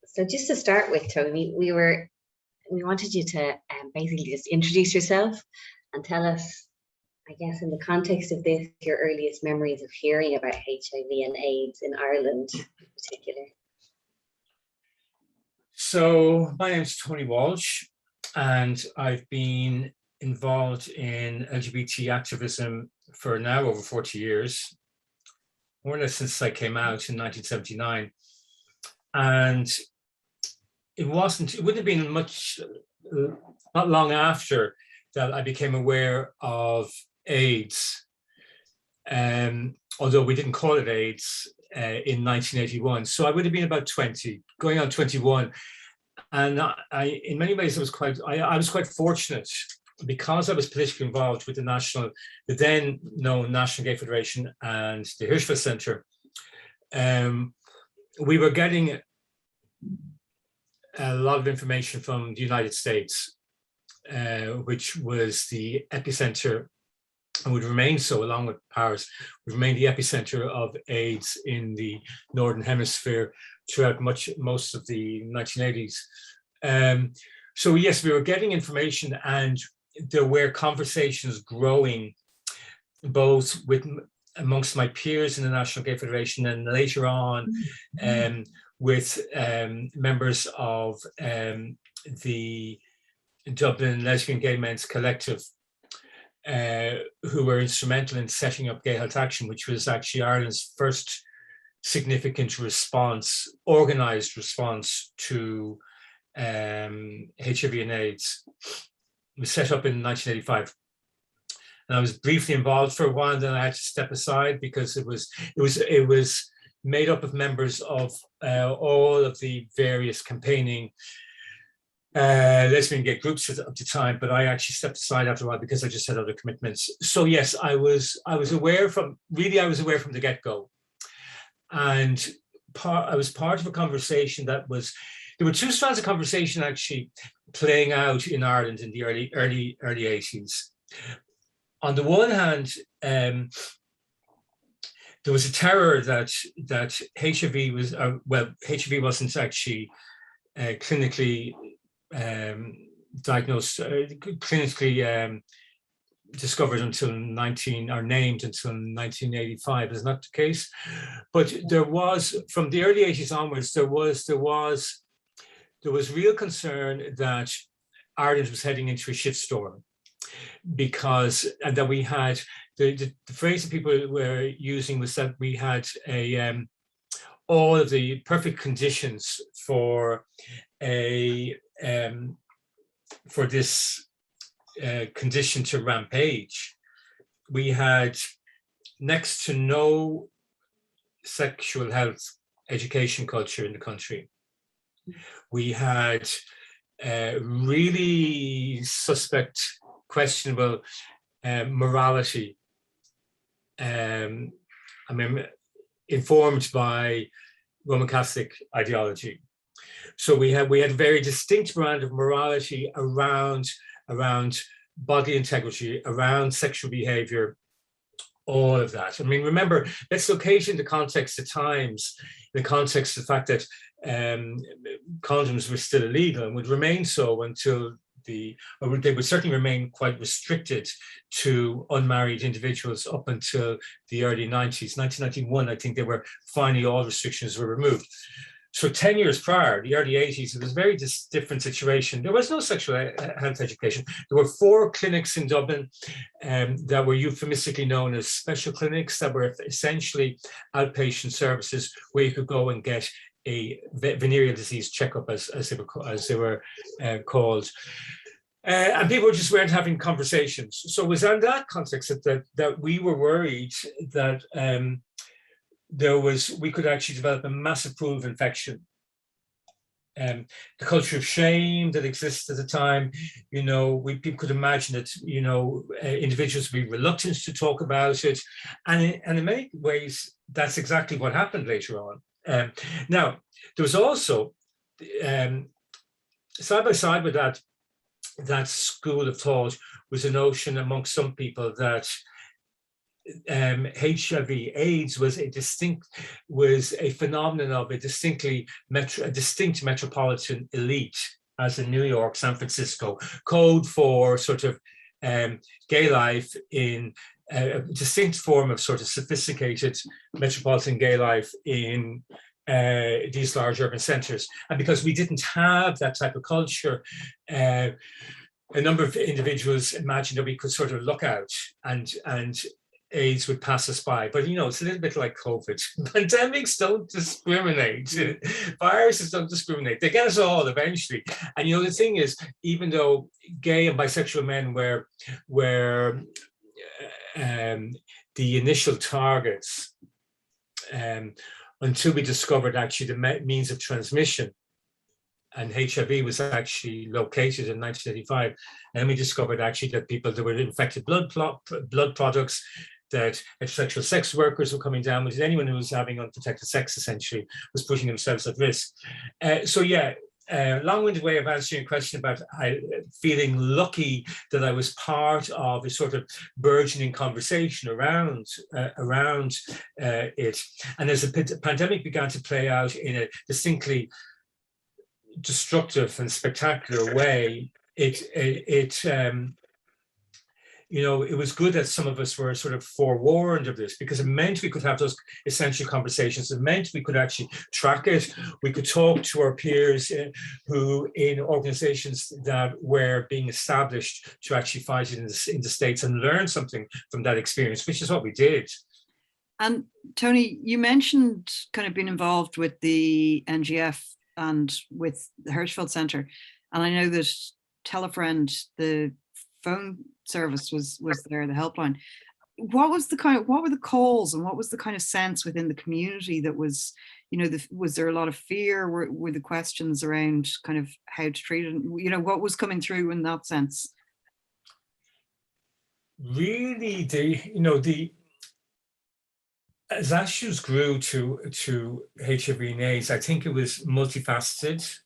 So just to start with, Tonie, we wanted you to basically just introduce yourself and tell us, I guess, in the context of this, your earliest memories of hearing about HIV and AIDS in Ireland in particular. So my name is Tonie Walsh, and I've been involved in LGBT activism for now over 40 years, more or less since I came out in 1979. And it wouldn't have been much, not long after that I became aware of AIDS, although we didn't call it AIDS in 1981. So I would have been about 20, going on 21. And I in many ways, I was quite fortunate because I was politically involved with the then known National Gay Federation and the Hirschfeld Center. We were getting a lot of information from the United States, which was the epicenter and would remain so, along with Paris, would remain the epicenter of AIDS in the Northern Hemisphere throughout most of the 1980s. So yes, we were getting information, and there were conversations growing both amongst my peers in the National Gay Federation, and later on with members of the Dublin Lesbian Gay Men's Collective, who were instrumental in setting up Gay Health Action, which was actually Ireland's first significant organized response to HIV and AIDS. It was set up in 1985. And I was briefly involved for a while, and then I had to step aside because it was made up of members of all of the various campaigning lesbian gay groups at the time, but I actually stepped aside after a while because I just had other commitments. So yes, I was aware from the get-go. And I was part of a conversation there were two strands of conversation actually playing out in Ireland in the early 80s. On the one hand, there was a terror that HIV was, HIV wasn't actually clinically diagnosed, clinically discovered until named until 1985. Is not the case, but there was, from the early 80s onwards, there was real concern that Ireland was heading into a shitstorm, and that we had the phrase that people were using was that we had all of the perfect conditions for this condition to rampage. We had next to no sexual health education culture in the country. We had really suspect, questionable morality, informed by Roman Catholic ideology. So we had a very distinct brand of morality around bodily integrity, around sexual behavior, all of that. Remember, let's locate in the context of times, in the context of the fact that condoms were still illegal and would remain so until they would certainly remain quite restricted to unmarried individuals up until the early 90s. 1991, I think finally all restrictions were removed. So 10 years prior, the early 80s, it was a very different situation. There was no sexual health education. There were 4 clinics in Dublin that were euphemistically known as special clinics, that were essentially outpatient services where you could go and get a venereal disease checkup, as they were called. And people just weren't having conversations. So it was in that context that we were worried that we could actually develop a massive pool of infection. The culture of shame that exists at the time, people could imagine that, individuals would be reluctant to talk about it. And in many ways, that's exactly what happened later on. Now, there was also, side by side with that school of thought was a notion amongst some people that HIV/AIDS was a phenomenon of a distinct metropolitan elite, as in New York, San Francisco, code for sort of gay life in a distinct form of sort of sophisticated metropolitan gay life in these large urban centers. And because we didn't have that type of culture, a number of individuals imagined that we could sort of look out and AIDS would pass us by. But, you know, it's a little bit like COVID. Pandemics don't discriminate. Viruses don't discriminate. They get us all eventually. And, you know, the thing is, even though gay and bisexual men were the initial targets, until we discovered actually the means of transmission, and HIV was actually located in 1985, and we discovered actually that there were infected blood products, that heterosexual sex workers were coming down, which is anyone who was having unprotected sex essentially was putting themselves at risk. So yeah, long-winded way of answering your question about feeling lucky that I was part of a sort of burgeoning conversation around it. And as the pandemic began to play out in a distinctly destructive and spectacular way, you know, it was good that some of us were sort of forewarned of this, because it meant we could have those essential conversations. It meant we could actually track it. We could talk to our peers who in organizations that were being established to actually fight it in the States and learn something from that experience, which is what we did. And Tonie, you mentioned kind of being involved with the NGF and with the Hirschfeld Center. And I know that Telefriend, the phone service was there, the helpline. What were the calls, and what was the kind of sense within the community that was, you know, was there a lot of fear? Were the questions around kind of how to treat it? You know, what was coming through in that sense? Really, as issues grew to HIV and AIDS, I think it was multifaceted.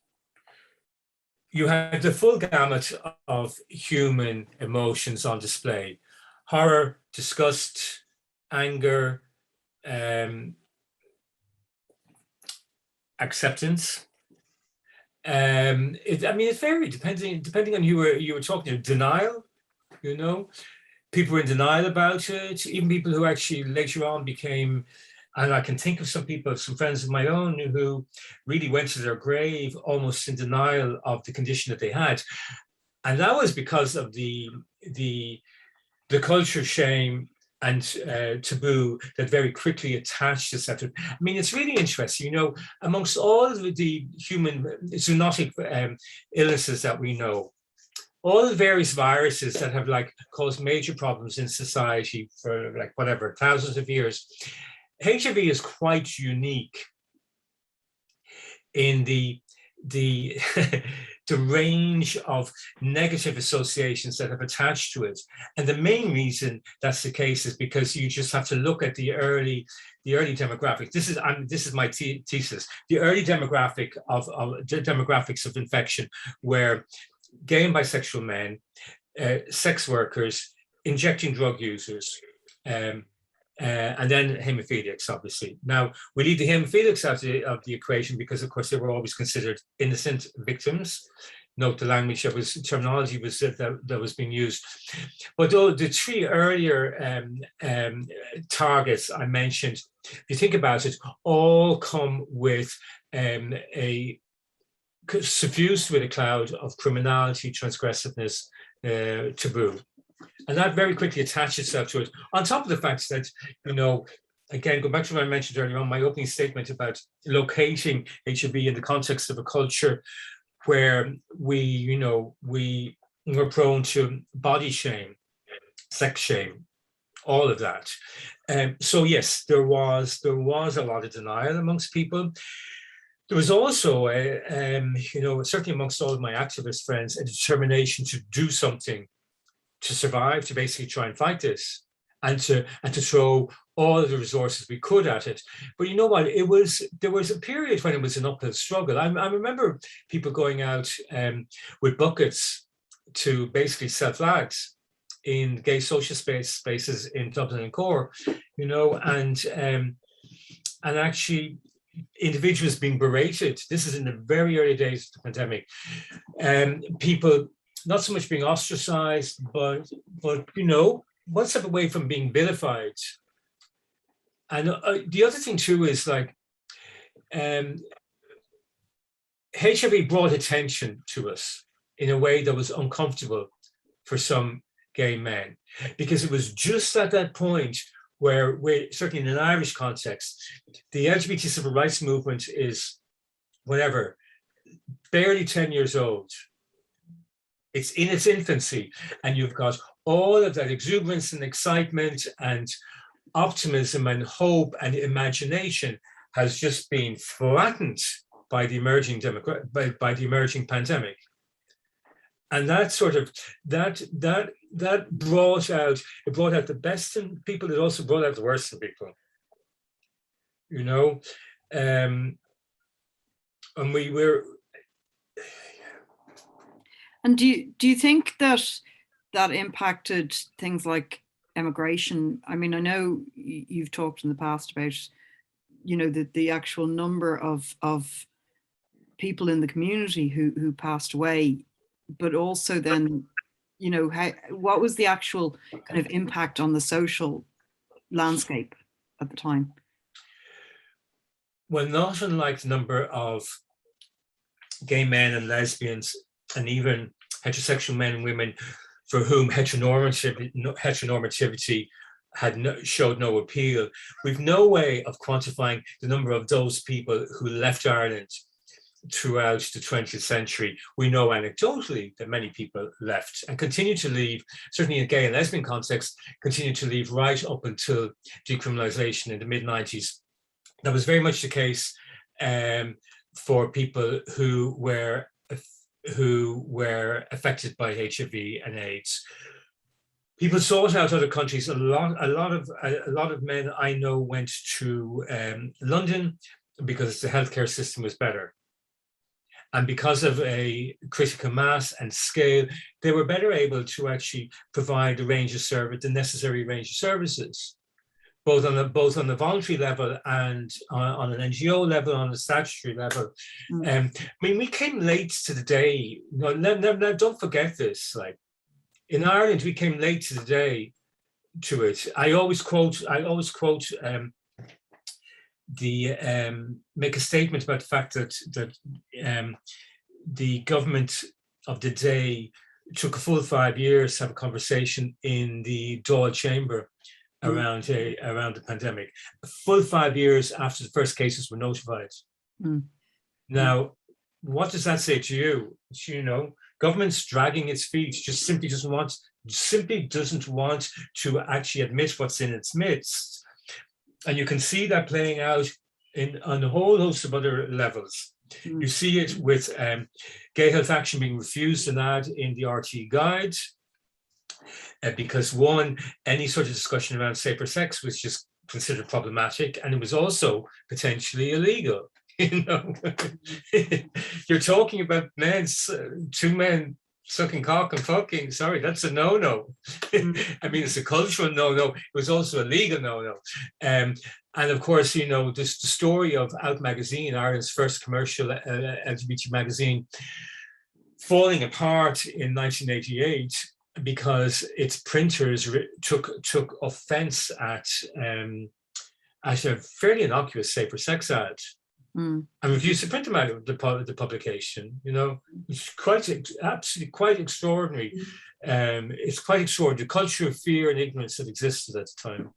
You had the full gamut of human emotions on display: horror, disgust, anger, acceptance. It varied depending on who you were talking to. Denial, you know, people were in denial about it. Even people who actually later on became, and I can think of some friends of my own who really went to their grave almost in denial of the condition that they had. And that was because of the culture shame and taboo that very quickly attached to that. I mean, it's really interesting, you know, amongst all of the human zoonotic illnesses that we know, all the various viruses that have like caused major problems in society for like whatever, thousands of years, HIV is quite unique in the range of negative associations that have attached to it. And the main reason that's the case is because you just have to look at the early demographic. This is my thesis. The early demographics of infection were gay and bisexual men, sex workers, injecting drug users, and then hemophiliacs, obviously. Now, we leave the hemophiliacs out of the equation because, of course, they were always considered innocent victims. Note the language terminology that was being used. But though the three earlier targets I mentioned, if you think about it, all come with suffused with a cloud of criminality, transgressiveness, taboo. And that very quickly attached itself to it. On top of the fact that, you know, again, go back to what I mentioned earlier on, my opening statement about locating HIV in the context of a culture where we were prone to body shame, sex shame, all of that. So yes, there was a lot of denial amongst people. There was also, certainly amongst all of my activist friends, a determination to do something to survive, to basically try and fight this, and to throw all of the resources we could at it. But you know what? There was a period when it was an uphill struggle. I remember people going out with buckets to basically sell flags in gay social spaces in Dublin and Cork, you know, and actually individuals being berated. This is in the very early days of the pandemic. People not so much being ostracized, but you know, one step away from being vilified. And the other thing too is like, HIV brought attention to us in a way that was uncomfortable for some gay men, because it was just at that point where, certainly in an Irish context, the LGBT civil rights movement is, whatever, barely 10 years old. It's in its infancy, and you've got all of that exuberance and excitement and optimism and hope and imagination has just been flattened by the emerging by the emerging pandemic. And that sort of that brought out the best in people. It also brought out the worst in people, you know. And we were. And do you think that impacted things like emigration? I mean, I know you've talked in the past about, you know, the actual number of people in the community who passed away, but also then, you know, what was the actual kind of impact on the social landscape at the time? Well, not unlike the number of gay men and lesbians and even heterosexual men and women for whom heteronormativity showed no appeal. We've no way of quantifying the number of those people who left Ireland throughout the 20th century. We know anecdotally that many people left and continue to leave, certainly in a gay and lesbian context, continue to leave right up until decriminalization in the mid-90s. That was very much the case for people who were affected by HIV and AIDS. People sought out other countries. A lot of men I know went to London because the healthcare system was better. And because of a critical mass and scale, they were better able to actually provide the necessary range of services, both on the voluntary level and on an NGO level, on a statutory level. I mean, we came late to the day. No, don't forget this. Like in Ireland, we came late to the day to it. I always quote make a statement about the fact that the government of the day took a full 5 years to have a conversation in the Dáil chamber around the pandemic. A full 5 years after the first cases were notified. Now, what does that say to you? You know, government's dragging its feet, simply doesn't want to actually admit what's in its midst. And you can see that playing out on a whole host of other levels. You see it with Gay Health Action being refused an ad in the RT guide because any sort of discussion around safer sex was just considered problematic, and it was also potentially illegal. You know, you're talking about two men sucking cock and fucking. Sorry, that's a no-no. I mean, it's a cultural no-no. It was also a legal no-no. And of course, you know, the story of Out Magazine, Ireland's first commercial LGBT magazine, falling apart in 1988 because its printers took offense at a fairly innocuous safer sex ad. And refused to print them out of the publication. You know, it's absolutely quite extraordinary. It's quite extraordinary, the culture of fear and ignorance that existed at the time.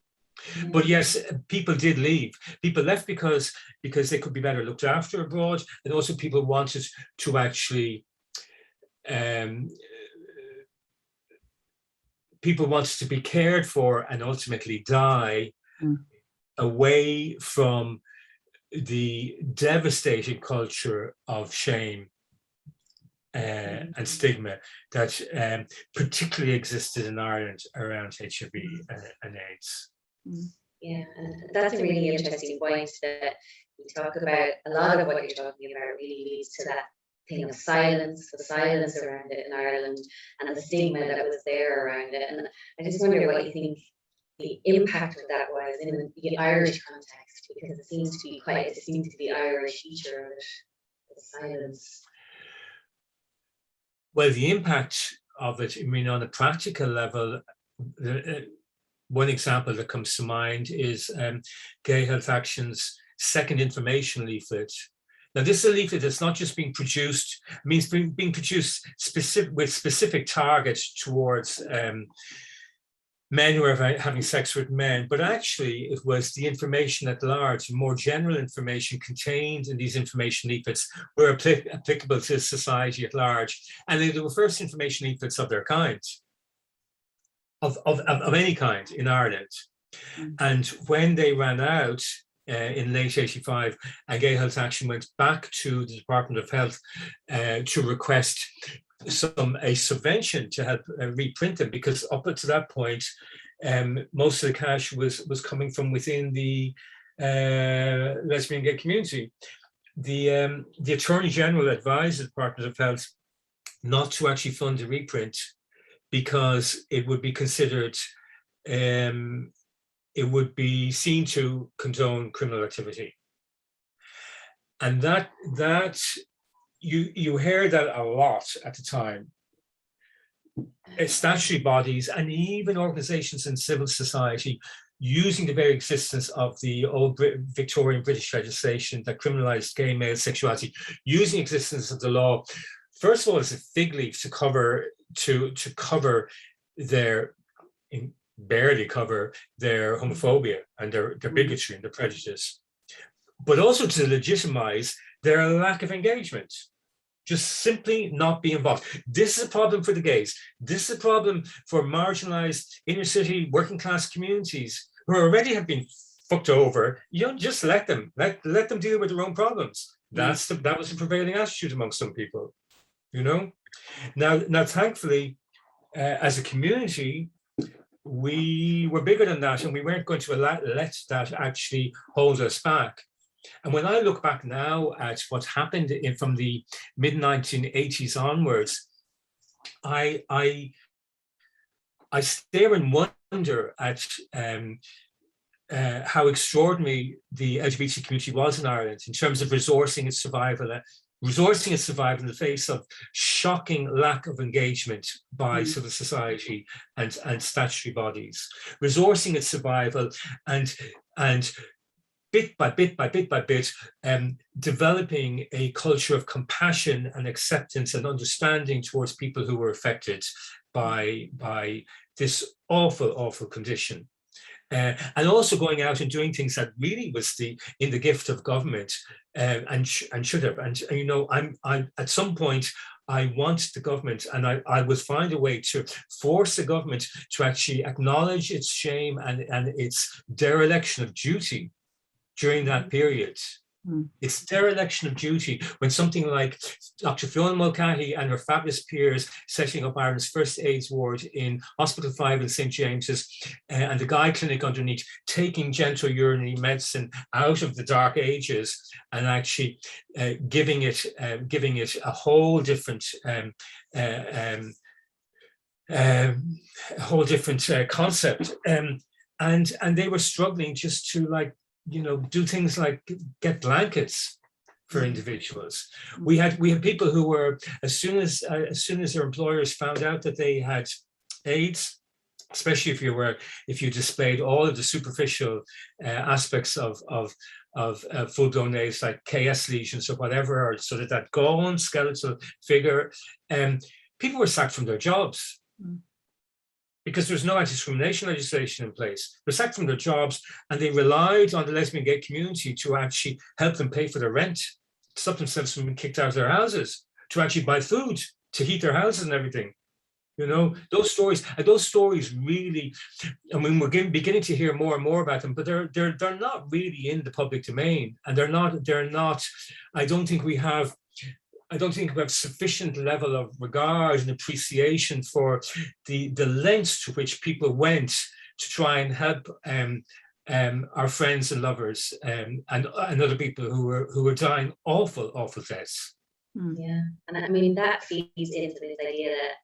But yes, people did leave. People left because they could be better looked after abroad, and also people wanted to actually people wanted to be cared for and ultimately die away from the devastating culture of shame and stigma that particularly existed in Ireland around HIV and AIDS. Yeah, and that's a really interesting point that you talk about. A lot of what you're talking about really leads to that thing of silence, the silence around it in Ireland, and the stigma that was there around it. And I just wonder what you think the impact of that was in the Irish context, because it seems to be quite distinct to the Irish feature of it, the silence. Well, the impact of it, I mean, on a practical level, one example that comes to mind is Gay Health Action's second information leaflet. Now, this is a leaflet that's not just being produced, it means being produced with specific targets towards men who are having sex with men, but actually it was the information at large, more general information contained in these information leaflets were applicable to society at large. And they were first information leaflets of their kind, of any kind in Ireland. And when they ran out in late 85, Gay Health Action went back to the Department of Health to request a subvention to help reprint them, because up to that point, most of the cash was coming from within the lesbian gay community. The Attorney General advised the Department of Health not to actually fund a reprint because it would be considered, it would be seen to condone criminal activity. And that you hear that a lot at the time. Statutory bodies and even organizations in civil society using the very existence of the old Victorian British legislation that criminalized gay male sexuality, using the existence of the law, first of all, as a fig leaf to cover their, barely cover their homophobia and their bigotry and their prejudice, but also to legitimize their lack of engagement. Just simply not be involved. This is a problem for the gays. This is a problem for marginalized inner city working class communities who already have been fucked over. You don't just let them deal with their own problems. That was the prevailing attitude among some people, you know. Now, thankfully, as a community, we were bigger than that, and we weren't going to let that actually hold us back. And when I look back now at what happened from the mid-1980s onwards, I stare and wonder at how extraordinary the LGBT community was in Ireland in terms of resourcing its survival in the face of shocking lack of engagement by civil society and statutory bodies, resourcing its survival and bit by bit, developing a culture of compassion and acceptance and understanding towards people who were affected by this awful condition. And also going out and doing things that really was in the gift of government and should have. And you know, I'm at some point, I want the government, and I will find a way to force the government to actually acknowledge its shame and its dereliction of duty during that period. It's dereliction of duty when something like Dr. Fiona Mulcahy and her fabulous peers setting up Ireland's first AIDS ward in Hospital 5 in St. James's and the Guy Clinic underneath, taking genitourinary medicine out of the dark ages and actually giving it a whole different concept. And they were struggling just to do things like get blankets for individuals. We had people who were, as soon as their employers found out that they had AIDS, especially if you displayed all of the superficial aspects of full-blown AIDS, like KS lesions or whatever, or sort of that gaunt skeletal figure, people were sacked from their jobs. Because there's no anti-discrimination legislation in place. They're sacked from their jobs, and they relied on the lesbian gay community to actually help them pay for their rent, stop themselves from being kicked out of their houses, to actually buy food, to heat their houses and everything. You know, those stories really, I mean, we're beginning to hear more and more about them, but they're not really in the public domain, and they're not. I don't think we have sufficient level of regard and appreciation for the lengths to which people went to try and help our friends and lovers and other people who were dying awful deaths. Yeah, and I mean that feeds into this idea that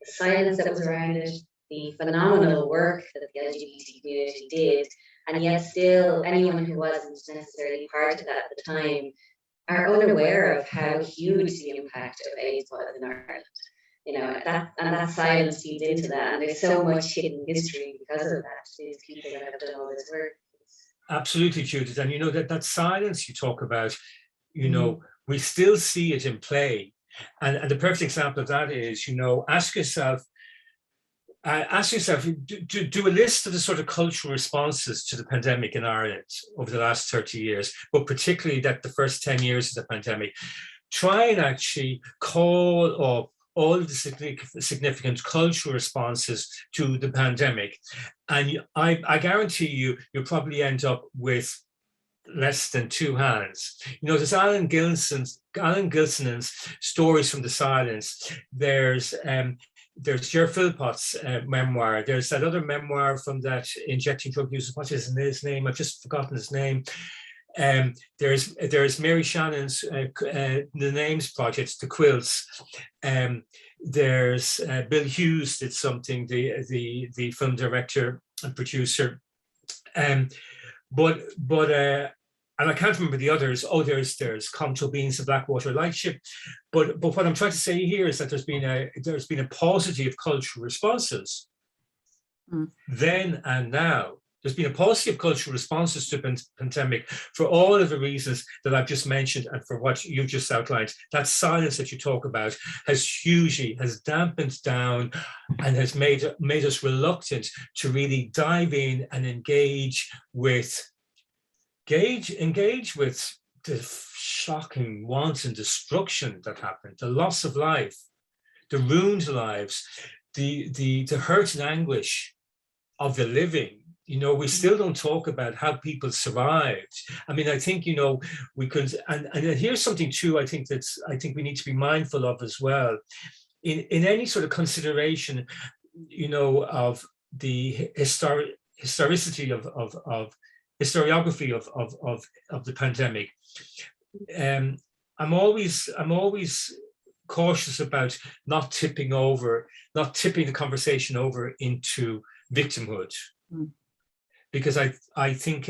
the silence that was around it, the phenomenal work that the LGBT community did, and yet still anyone who wasn't necessarily part of that at the time are unaware of how huge the impact of AIDS was in Ireland. You know, that silence feeds into that, and there's so much hidden history because of that. These people that have done all this work. Absolutely, Judith. And you know that silence you talk about, you know, we still see it in play. And the perfect example of that is, you know, ask yourself, do a list of the sort of cultural responses to the pandemic in Ireland over the last 30 years, but particularly that the first 10 years of the pandemic. Try and actually call up all of the significant cultural responses to the pandemic. And I guarantee you'll probably end up with less than two hands. You know, there's Alan Gilson's Stories from the Silence. There's Ger Philpott's memoir. There's that other memoir from that injecting drug users. What is his name? I've just forgotten his name. There's Mary Shannon's The Names Project, the Quilts. There's Bill Hughes did something, the film director and producer. But and I can't remember the others. Oh, there's Comto Beans, the Blackwater Lightship. But what I'm trying to say here is that there's been a paucity of cultural responses then and now. There's been a paucity of cultural responses to the pandemic for all of the reasons that I've just mentioned and for what you just outlined. That silence that you talk about has dampened down and has made us reluctant to really dive in and engage with the shocking wanton destruction that happened, the loss of life, the ruined lives, the hurt and anguish of the living. You know, we still don't talk about how people survived. I mean, I think, you know, we could, and here's something too, I think we need to be mindful of as well. In any sort of consideration, you know, of the historicity of historiography of the pandemic. I'm always cautious about not tipping the conversation over into victimhood. Because I think,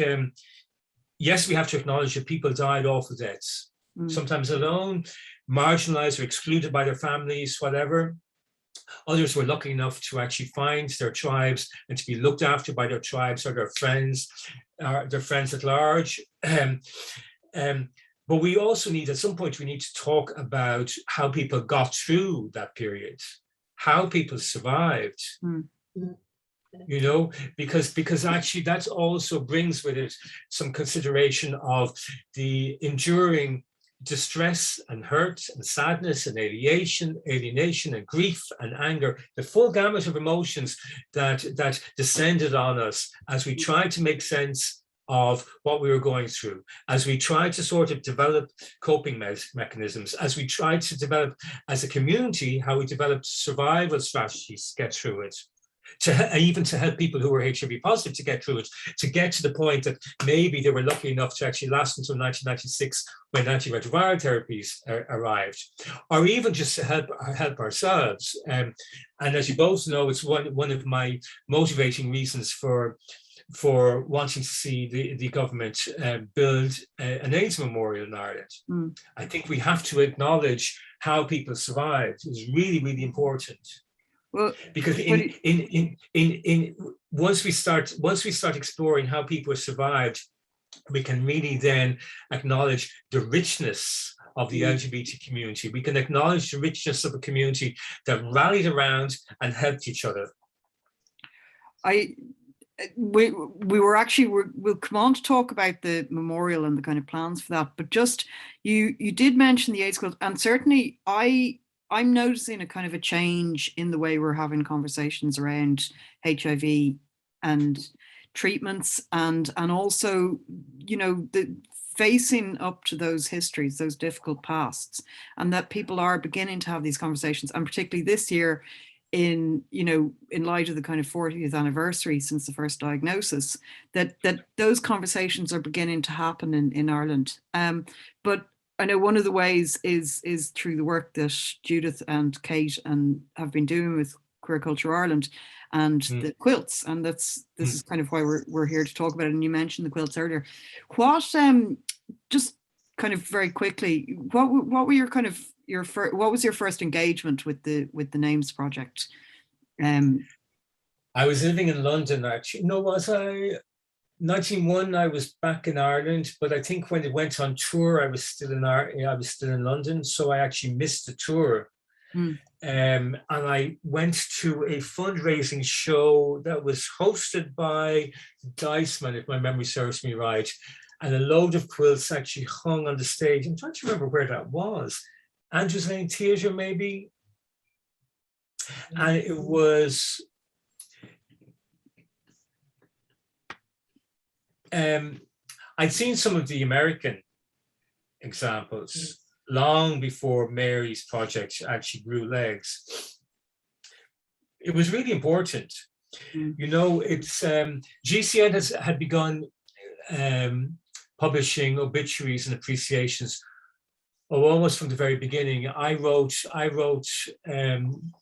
yes, we have to acknowledge that people died awful deaths, sometimes alone, marginalized or excluded by their families, whatever. Others were lucky enough to actually find their tribes and to be looked after by their tribes or their friends at large. But we also need, at some point, we need to talk about how people got through that period, how people survived. You know, because actually that also brings with it some consideration of the enduring distress and hurt and sadness and alienation and grief and anger, the full gamut of emotions that descended on us as we tried to make sense of what we were going through, as we tried to sort of develop coping mechanisms, as we tried to develop as a community, how we developed survival strategies to get through it. Even to help people who were HIV positive to get through it, to get to the point that maybe they were lucky enough to actually last until 1996 when antiretroviral therapies arrived, or even just to help ourselves. And as you both know, it's one of my motivating reasons for wanting to see the government build an AIDS memorial in Ireland. I think we have to acknowledge how people survived. It's really, really important. Well, because once we start exploring how people survived, we can really then acknowledge the richness of the LGBT community. We can acknowledge the richness of a community that rallied around and helped each other. We'll come on to talk about the memorial and the kind of plans for that, but just you did mention the AIDS quilt, and certainly I'm noticing a kind of a change in the way we're having conversations around HIV and treatments, and also, you know, the facing up to those histories, those difficult pasts, and that people are beginning to have these conversations, and particularly this year, in light of the kind of 40th anniversary since the first diagnosis, that those conversations are beginning to happen in Ireland. But I know one of the ways is through the work that Judith and Kate and have been doing with Queer Culture Ireland and the quilts, and this is kind of why we're here to talk about it. And you mentioned the quilts earlier. What just kind of very quickly, what were your kind of what was your first engagement with the Names Project? I was living in London, actually. No, was I? 1991, I was back in Ireland, but I think when it went on tour, I was still in London, so I actually missed the tour. And I went to a fundraising show that was hosted by Diceman, if my memory serves me right, and a load of quilts actually hung on the stage. I'm trying to remember where that was. Andrews Lane Theatre, maybe? And it was... I'd seen some of the American examples long before Mary's project actually grew legs. It was really important. You know, it's GCN had begun publishing obituaries and appreciations almost from the very beginning. I wrote an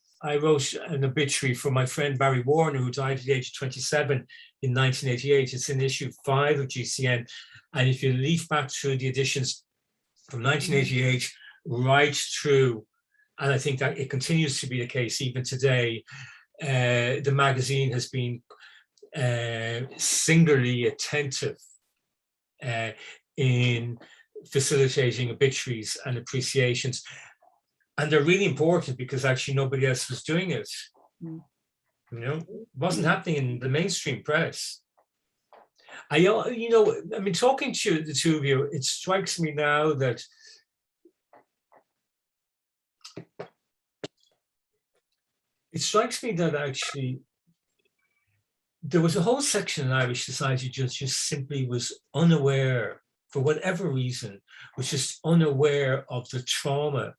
obituary for my friend Barry Warner, who died at the age of 27 in 1988. It's in issue 5 of GCN. And if you leaf back through the editions from 1988 right through, and I think that it continues to be the case even today, the magazine has been singularly attentive in facilitating obituaries and appreciations. And they're really important because actually nobody else was doing it. You know, it wasn't happening in the mainstream press. Talking to the two of you, it strikes me now that actually there was a whole section in Irish society just simply was unaware, for whatever reason, was just unaware of the trauma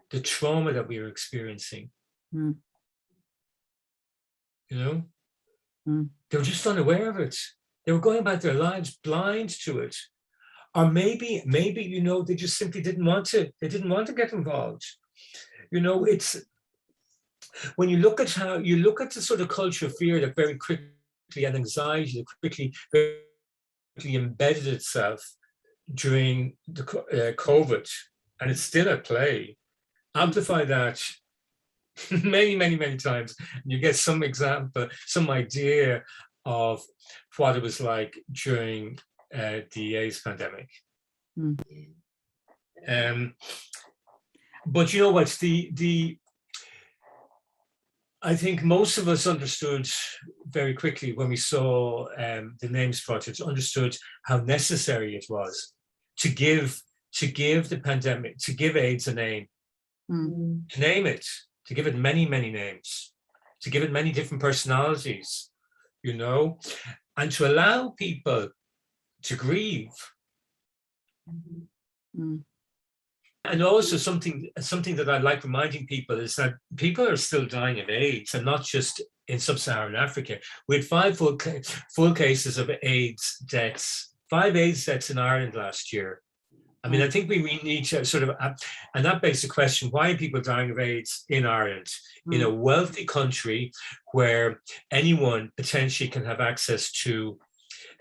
that we were experiencing. You know, they were just unaware of it. They were going about their lives blind to it, or maybe you know, they just simply didn't want to. They didn't want to get involved. You know, it's when you look at the sort of culture of fear that very quickly, and anxiety that very quickly embedded itself during the COVID, and it's still at play. Amplify that many times, and you get some example, some idea of what it was like during the AIDS pandemic. But you know what? I think most of us understood very quickly when we saw the Names Project, understood how necessary it was to give the pandemic, to give AIDS a name, to name it, to give it many names, to give it many different personalities, you know, and to allow people to grieve. And also something that I like reminding people is that people are still dying of AIDS, and not just in sub-Saharan Africa. We had 5 full cases of AIDS deaths, 5 AIDS deaths in Ireland last year. I mean, I think we need to sort of, and that begs the question, why are people dying of AIDS in Ireland, in a wealthy country where anyone potentially can have access to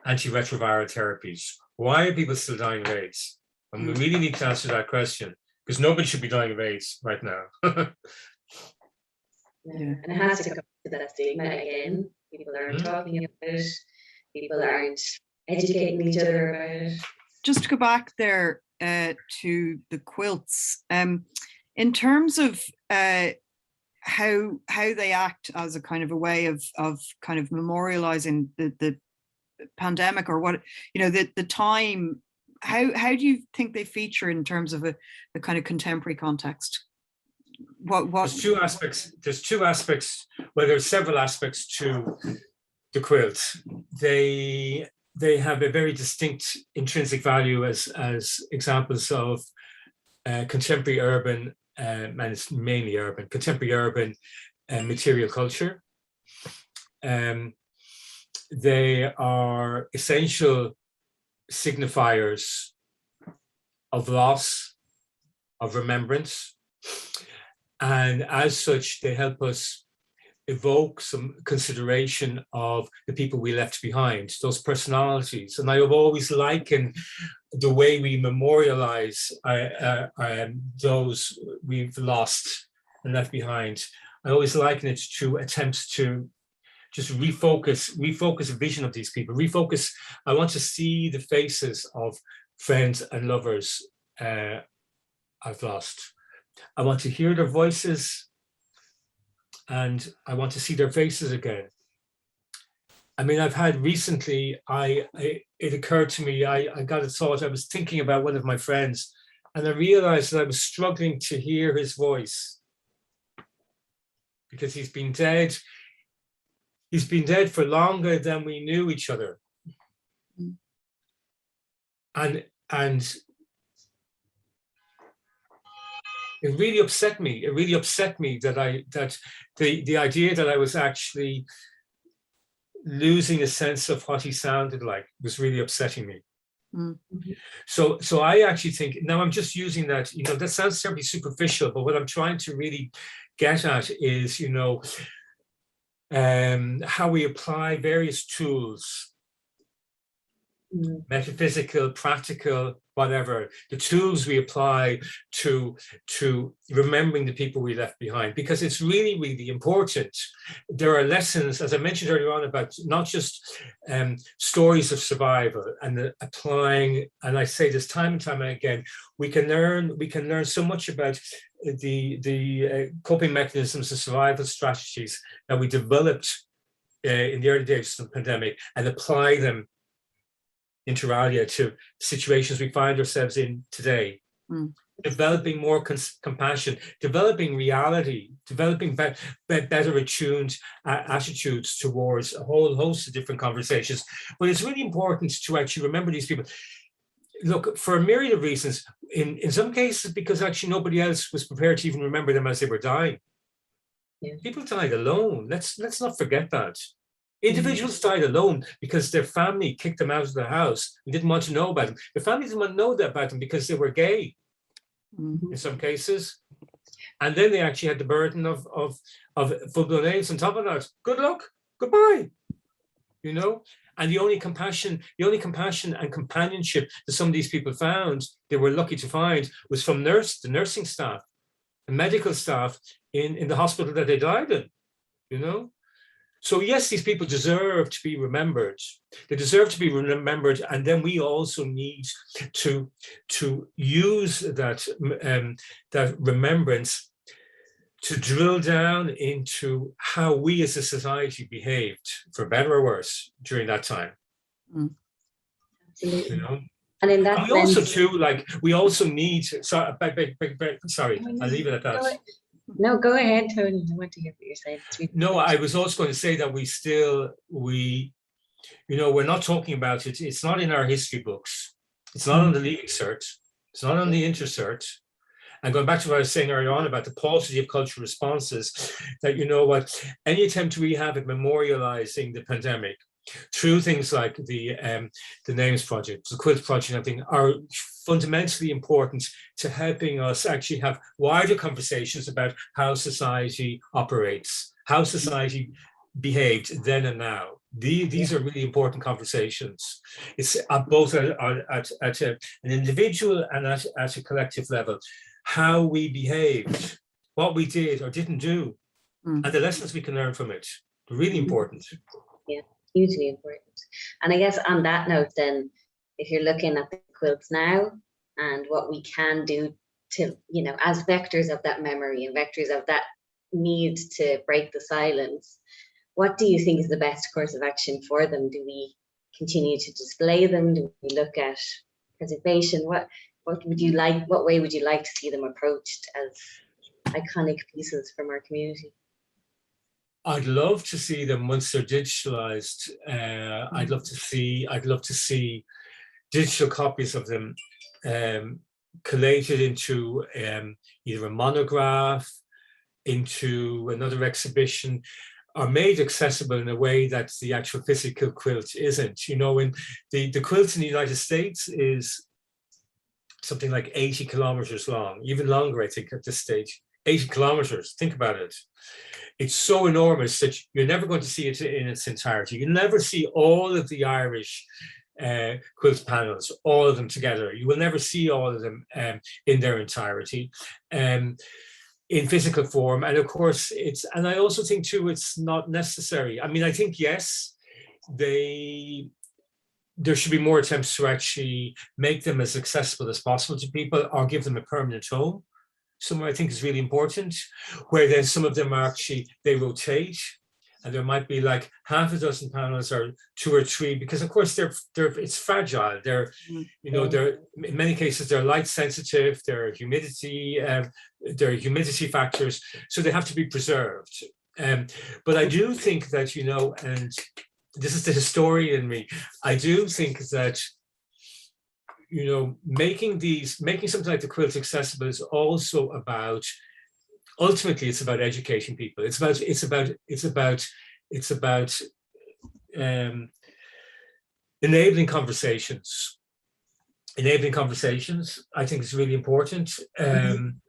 antiretroviral therapies? Why are people still dying of AIDS? And we really need to answer that question, because nobody should be dying of AIDS right now. And it has to come to that stigma again. People aren't talking about it. People aren't educating each other about it. Just to go back there to the quilts, in terms of how they act as a kind of a way of kind of memorializing the pandemic, or what, you know, the time. How do you think they feature in terms of a kind of contemporary context? What? There's two aspects. Well, there's several aspects to the quilt. They have a very distinct intrinsic value as examples of contemporary urban, and it's mainly urban, contemporary urban material culture. They are essential signifiers of loss, of remembrance. And as such, they help us evoke some consideration of the people we left behind, those personalities. And I have always likened the way we memorialize those we've lost and left behind. I always liken it to attempts to just refocus a vision of these people, refocus. I want to see the faces of friends and lovers I've lost. I want to hear their voices, and I want to see their faces again. I mean, I've had recently, it occurred to me, I got a thought, I was thinking about one of my friends, and I realized that I was struggling to hear his voice because he's been dead. He's been dead for longer than we knew each other. And it really upset me. It really upset me that the idea that I was actually losing a sense of what he sounded like was really upsetting me. Mm-hmm. So I actually think, now I'm just using that, that sounds terribly superficial, but what I'm trying to really get at is, how we apply various tools, metaphysical, practical, whatever, the tools we apply to remembering the people we left behind, because it's really, really important. There are lessons, as I mentioned earlier on, about not just stories of survival and applying, and I say this time and time again, we can learn so much about the coping mechanisms and survival strategies that we developed in the early days of the pandemic and apply them inter alia to situations we find ourselves in today. Developing more compassion, developing reality, developing better attuned attitudes towards a whole host of different conversations. But it's really important to actually remember these people. Look, for a myriad of reasons, in some cases, because actually nobody else was prepared to even remember them as they were dying. Yeah. People died alone. Let's not forget that. Individuals died alone because their family kicked them out of the house and didn't want to know about them. The family didn't want to know about them because they were gay, in some cases. And then they actually had the burden of full-blown AIDS on top of that. Good luck, goodbye. And the only compassion and companionship that some of these people found, they were lucky to find, was from the nursing staff, the medical staff in the hospital that they died in, So yes, these people deserve to be remembered. They deserve to be remembered, and then we also need to use that remembrance to drill down into how we as a society behaved, for better or worse, during that time. Absolutely. And in that and we also need. Sorry, I'll leave it at that. No, go ahead, Tony. I want to hear what you're saying. No, I was also going to say that we're not talking about it. It's not in our history books. It's not on the LIKECHARITY. It's not on the InterCert. And going back to what I was saying earlier on about the paucity of cultural responses, that any attempt we have at memorializing the pandemic through things like the Names Project, the Quilts Project, and everything, are fundamentally important to helping us actually have wider conversations about how society operates, how society behaved then and now. These are really important conversations. It's both at an individual and at a collective level, how we behaved, what we did or didn't do, and the lessons we can learn from it. Really important. Yeah, hugely important. And I guess on that note, then, if you're looking at the quilts now and what we can do to, as vectors of that memory and vectors of that need to break the silence, what do you think is the best course of action for them? Do we continue to display them? Do we look at preservation? What way would you like to see them approached as iconic pieces from our community? I'd love to see them once they're digitalized. I'd love to see digital copies of them collated into either a monograph, into another exhibition, are made accessible in a way that the actual physical quilt isn't. In the quilt in the United States is something like 80 kilometers long, even longer, I think, at this stage. 80 kilometers, think about it. It's so enormous that you're never going to see it in its entirety. You'll never see all of the Irish quilts panels, all of them together. You will never see all of them in their entirety in physical form. And of course, and I also think too, it's not necessary. I mean, I think, yes, there should be more attempts to actually make them as accessible as possible to people or give them a permanent home. Somewhere I think is really important, where then some of them are actually, they rotate, and there might be like half a dozen panels or 2 or 3, because of course it's fragile. They're, you know, they're in many cases they're light sensitive, they're humidity factors, so they have to be preserved. But I do think that, you know, and this is the historian in me, I do think that, you know, making something like the quilt accessible is also about, ultimately it's about educating people. It's about enabling conversations. Enabling conversations, I think, is really important on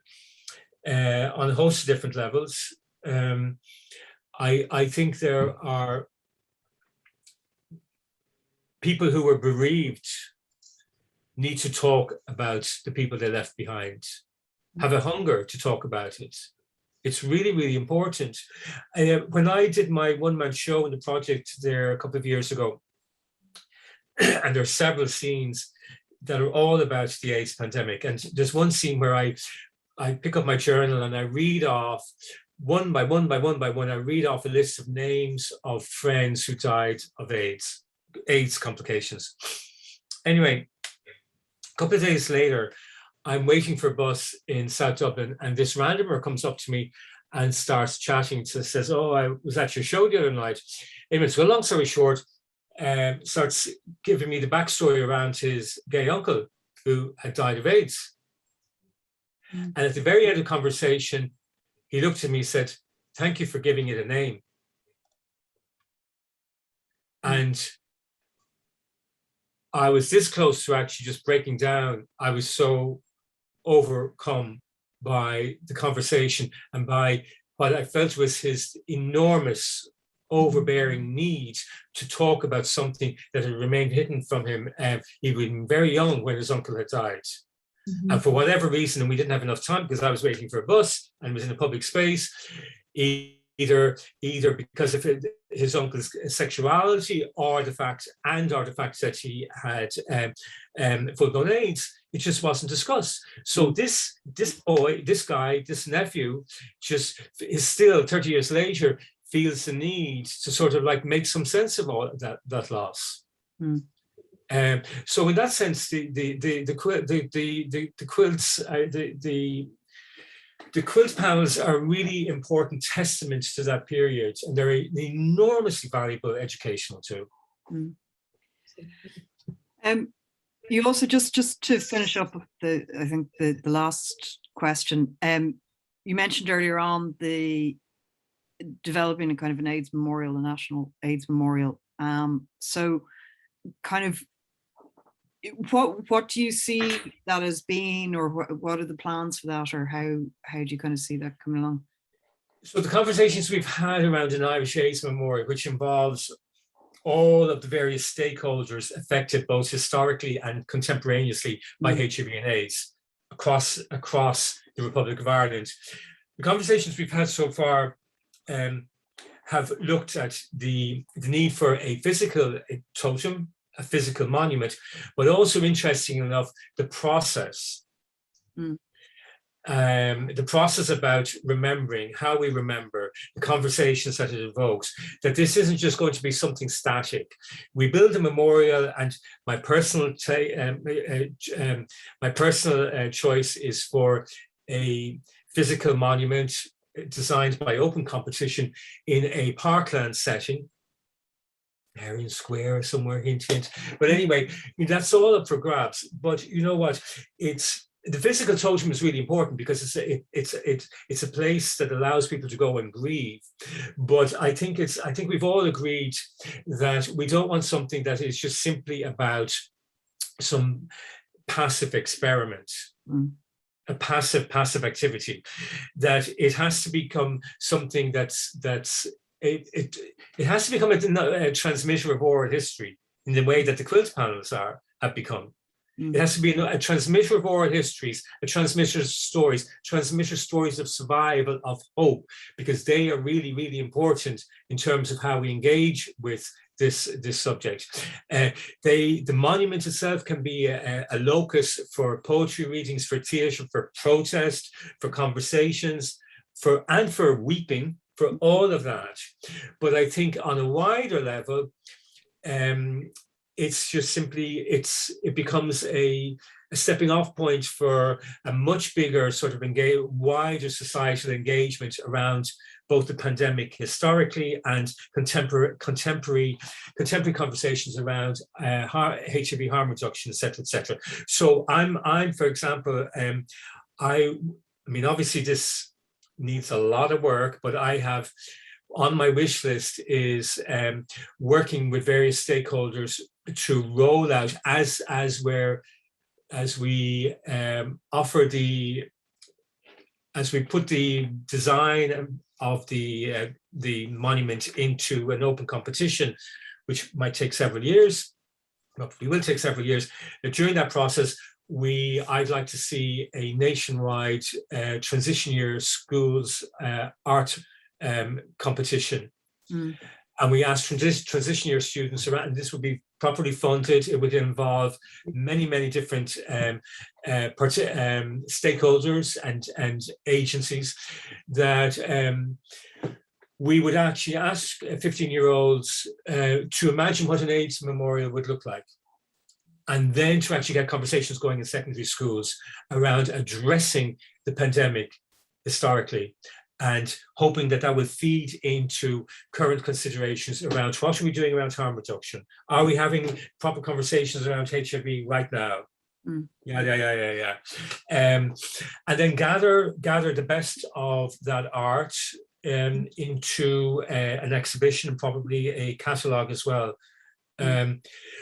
a host of different levels. I think there are people who were bereaved need to talk about the people they left behind, have a hunger to talk about it. It's really, really important. When I did my one-man show in the project there a couple of years ago, and there are several scenes that are all about the AIDS pandemic. And there's one scene where I pick up my journal and I read off one by one, I read off a list of names of friends who died of AIDS complications. Anyway, a couple of days later, I'm waiting for a bus in South Dublin, and this randomer comes up to me and starts chatting, says, oh, I was at your show the other night. Anyway, so long story short, starts giving me the backstory around his gay uncle who had died of AIDS. And at the very end of the conversation, he looked at me and said, thank you for giving it a name. And I was this close to actually just breaking down. I was so overcome by the conversation and by what I felt was his enormous overbearing need to talk about something that had remained hidden from him. He was very young when his uncle had died. And for whatever reason, and we didn't have enough time because I was waiting for a bus and was in a public space, either because of his uncle's sexuality or the fact that he had full-blown AIDS, it just wasn't discussed. So this boy, this nephew, just is still 30 years later, feels the need to sort of like make some sense of all that loss. So in that sense, the quilts, the quilt panels are really important testaments to that period, and they're enormously valuable educational too. You also, just to finish up the last question, you mentioned earlier on the developing a kind of an AIDS memorial, a national AIDS memorial. So kind of what do you see that as being, or what are the plans for that, or how do you kind of see that coming along? So the conversations we've had around an Irish AIDS memorial, which involves all of the various stakeholders affected both historically and contemporaneously by HIV and AIDS across the Republic of Ireland. The conversations we've had so far have looked at the need for a physical totem, a physical monument, but also, interesting enough, the process. The process about remembering, how we remember, the conversations that it evokes, that this isn't just going to be something static. We build a memorial, and my personal choice is for a physical monument designed by open competition in a parkland setting, Marion Square or somewhere, hint. But anyway, that's all up for grabs. But you know what? The physical totem is really important because it's a place that allows people to go and grieve. But I think we've all agreed that we don't want something that is just simply about some passive experiment, Mm. a passive activity, that it has to become something it has to become a transmitter of oral history in the way that the quilt panels have become. Mm. It has to be a transmitter of oral histories, a transmitter of stories of survival, of hope, because they are really, really important in terms of how we engage with this subject. The monument itself can be a locus for poetry readings, for theatre, for protest, for conversations, for weeping, for all of that. But I think on a wider level, it's just simply, it becomes a stepping off point for a much bigger sort of wider societal engagement around both the pandemic historically and contemporary conversations around HIV harm reduction, etc., etc. So I'm, for example, I mean, obviously this needs a lot of work, but I have on my wish list is working with various stakeholders to roll out as we put the design of the monument into an open competition, which might take several years, probably will take several years. During that process, I'd like to see a nationwide transition year schools art competition. Mm. And we asked transition year students around, and this would be properly funded. It would involve many, many different stakeholders and agencies, that we would actually ask 15-year-olds to imagine what an AIDS memorial would look like. And then to actually get conversations going in secondary schools around addressing the pandemic historically, and hoping that will feed into current considerations around what are we doing around harm reduction? Are we having proper conversations around HIV right now? Mm. Yeah. And then gather the best of that art into an exhibition, probably a catalogue as well.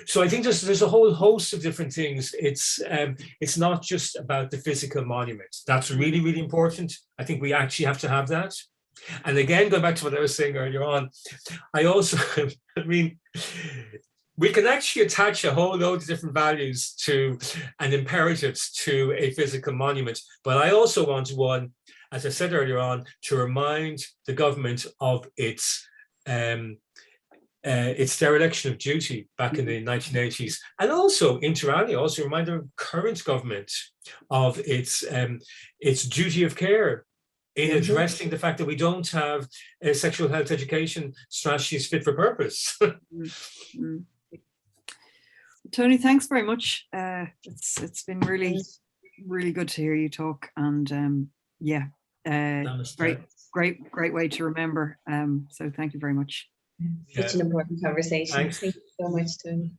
So I think there's a whole host of different things. It's not just about the physical monument. That's really, really important. I think we actually have to have that. And again, going back to what I was saying earlier on, I also, I mean, we can actually attach a whole load of different values to and imperatives to a physical monument. But I also want one, as I said earlier on, to remind the government of its dereliction of duty back in the 1980s, and also inter alia, also remind the current government of its duty of care in addressing the fact that we don't have sexual health education strategies fit for purpose. Tonie, thanks very much. It's been really, really good to hear you talk, and great way to remember. So thank you very much. Such an important conversation. Thanks. Thank you so much, Tonie.